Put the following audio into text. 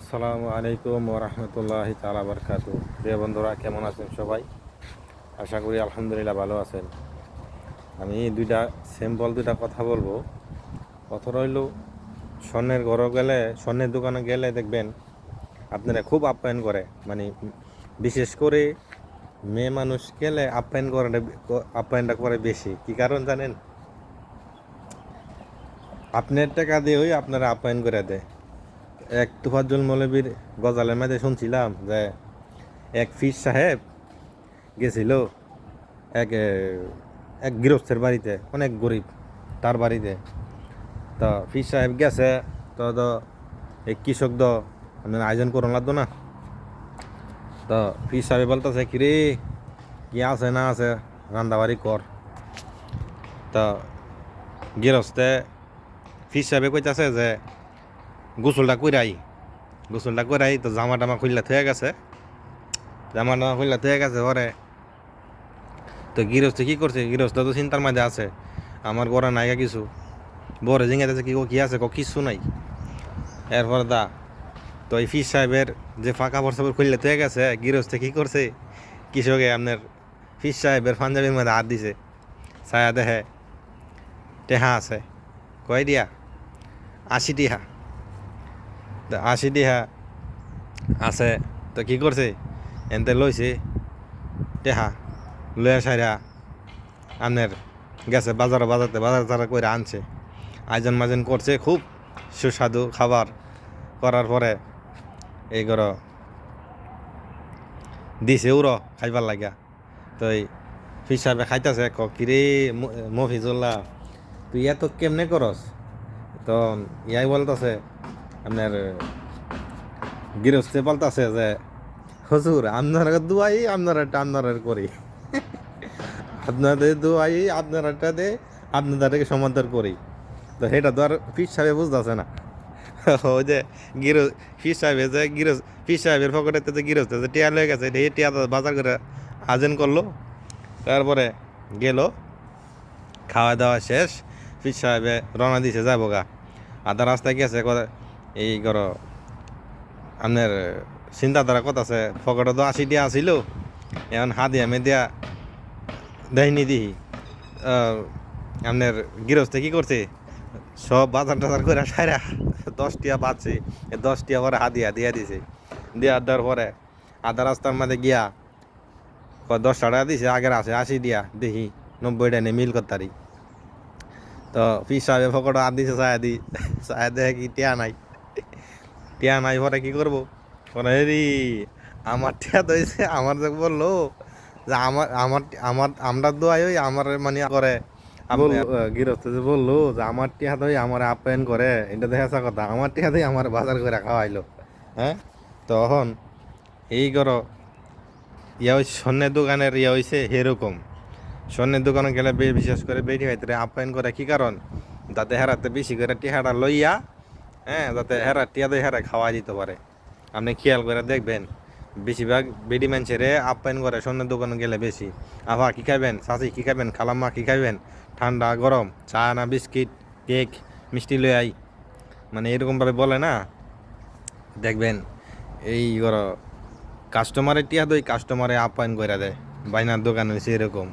আসসালামু আলাইকুম ওরহমতুল্লাহি তাআলা বারকাতু। প্রিয় বন্ধুরা, কেমন আছেন সবাই? আশা করি আলহামদুলিল্লাহ ভালো আছেন। আমি দুইটা কথা বলবো। কথা রইল, স্বর্ণের দোকানে গেলে দেখবেন আপনারা খুব আপ্যায়ন করে, মানে বিশেষ করে মেয়ে মানুষ গেলে আপ্যায়নটা করে বেশি। কি কারণ জানেন? আপনার টাকা দিয়ে আপনারা আপ্যায়ন করে দেয়। এক তুফাজ্জল মৌলবীর গজালের মধ্যে শুনছিলাম যে এক ফির সাহেব গেছিল এক এক গৃহস্থের বাড়িতে, অনেক গরিব তার বাড়িতে। তো ফির সাহেব গেছে, তো এই কৃষক আপনার আয়োজন করুন লাগতো না। তো ফির সাহেব বলতেছে, কিরে কি আছে না আছে রান্দাবাড়ি কর। তো গৃহস্থে ফির সাহেবে কইতাছে যে গোসলটা কইরাই। তো জামা টামা খুললা থয়ে গেছে, পরে তো গৃহস্থ কি করছে, গৃহস্থ তো চিন্তার মাঝে আছে, আমার ঘরে নাইকা কিছু। বরে জিঙ্গাতেছে কি আছে, কিছু নাই। এরপরে তো এই ফির সাহেবের যে ফাঁকা বর্ষাপুর খুললে থয়ে গেছে, গৃহস্থে কি করছে, কৃষকে আপনার ফির সাহেবের পাঞ্জাবির মধ্যে হাত দিছে। ছায়া দেখে টেহা আছে, কয় দিয়া 80 টিহা। তো 80 টিহা আছে। তো কি করছে, এনতে লইছে টেহা, লইয়া সাইরা আপনার গেছে বাজার করে আনছে। আয়োজন মাজন করছে, খুব সুস্বাদু খাবার করার পরে এইগুলো দিছে উড়ো খাইবার লাগিয়া। তো এই ফির সাহেবে খাইতেছে, কিরে মফিজুল্লাহ, তুই এত কেমনে করস? তো ইয়াই বলতেছে, আপনার গৃহস্থে বলতেছে যে হুজুর, আপনার দুয়াই আপনারা করি, আপনাদের দুয়াই আপনারটা দে, আপনাদেরকে সমান্তর করি। তো সেটা তো আর ফির সাহেবে বুঝতেছে না। ওই যে ফির সাহেবের পকেটেতে যে গৃহস্থ যে টিয়া লয়ে গেছে, এই টিয়া বাজার করে আয়োজন করলো। তারপরে গেল, খাওয়া দাওয়া শেষ, ফির সাহেবে রওনা দিছে যাবো গা। আধা রাস্তায় গেছে, এই করো আপনার চিন্তাধারা কথা আছে, পকেটে তো 80 টিয়া আসিল, এখন হাদিয়া মেদিয়া দেয়নি দিহি। আপনার গৃহস্থে কি করছে, সব বাজার টাজার করে সারা 10 টিয়া বাঁচছে, 10 টিয়া পরে হাদিয়া দিয়া দিছে। দেওয়ার পরে আধা রাস্তার মধ্যে গিয়া 10 টাকা দিছে, আগের আছে 80 দিয়া, দেখি 90টা নিয়ে মিল করতারি। তো ফির সাহেব ফকট হাত দিছে, ছায়া দেখে কি টিয়া নাই পরে কি করবো, হেরি আমার টিয়া দইছে, আমার যে বললো যে আমরা দোয়াই আমার মানে করে গৃহস্থ যে বললো যে আমার টিয়া দই আমার আপ্যায়ন করে, এটা দেখা কথা, আমার টিয়া দই আমার বাজার করে খাওয়াইলো। হ্যাঁ, তখন এই করো স্বর্ণের দোকানের হয়েছে এরকম। স্বর্ণের দোকানে গেলে বিশেষ করে বেটি ভাইতে আপ্যায়ন করে, কি কারণ, যাতে হেরাতে বেশি করে টিহাটা লইয়া, হ্যাঁ, যাতে হেরা টিয়া দই হেরা খাওয়াই দিতে পারে। আপনি খেয়াল করে দেখবেন, বেশিরভাগ বেডি মানুষেরে আপ্যায়ন করে স্বর্ণের দোকানে গেলে বেশি। আভা কী খাবেন, চাচি কী খাবেন, খালাম্মা কী খাবেন, ঠান্ডা গরম চা না বিস্কিট, কেক, মিষ্টি লই আই, মানে এরকমভাবে বলে না। দেখবেন এই কাস্টমারের টিয়া দই কাস্টমারে আপ্যায়ন করে দেয়, বাইনার দোকান হয়েছে এরকম।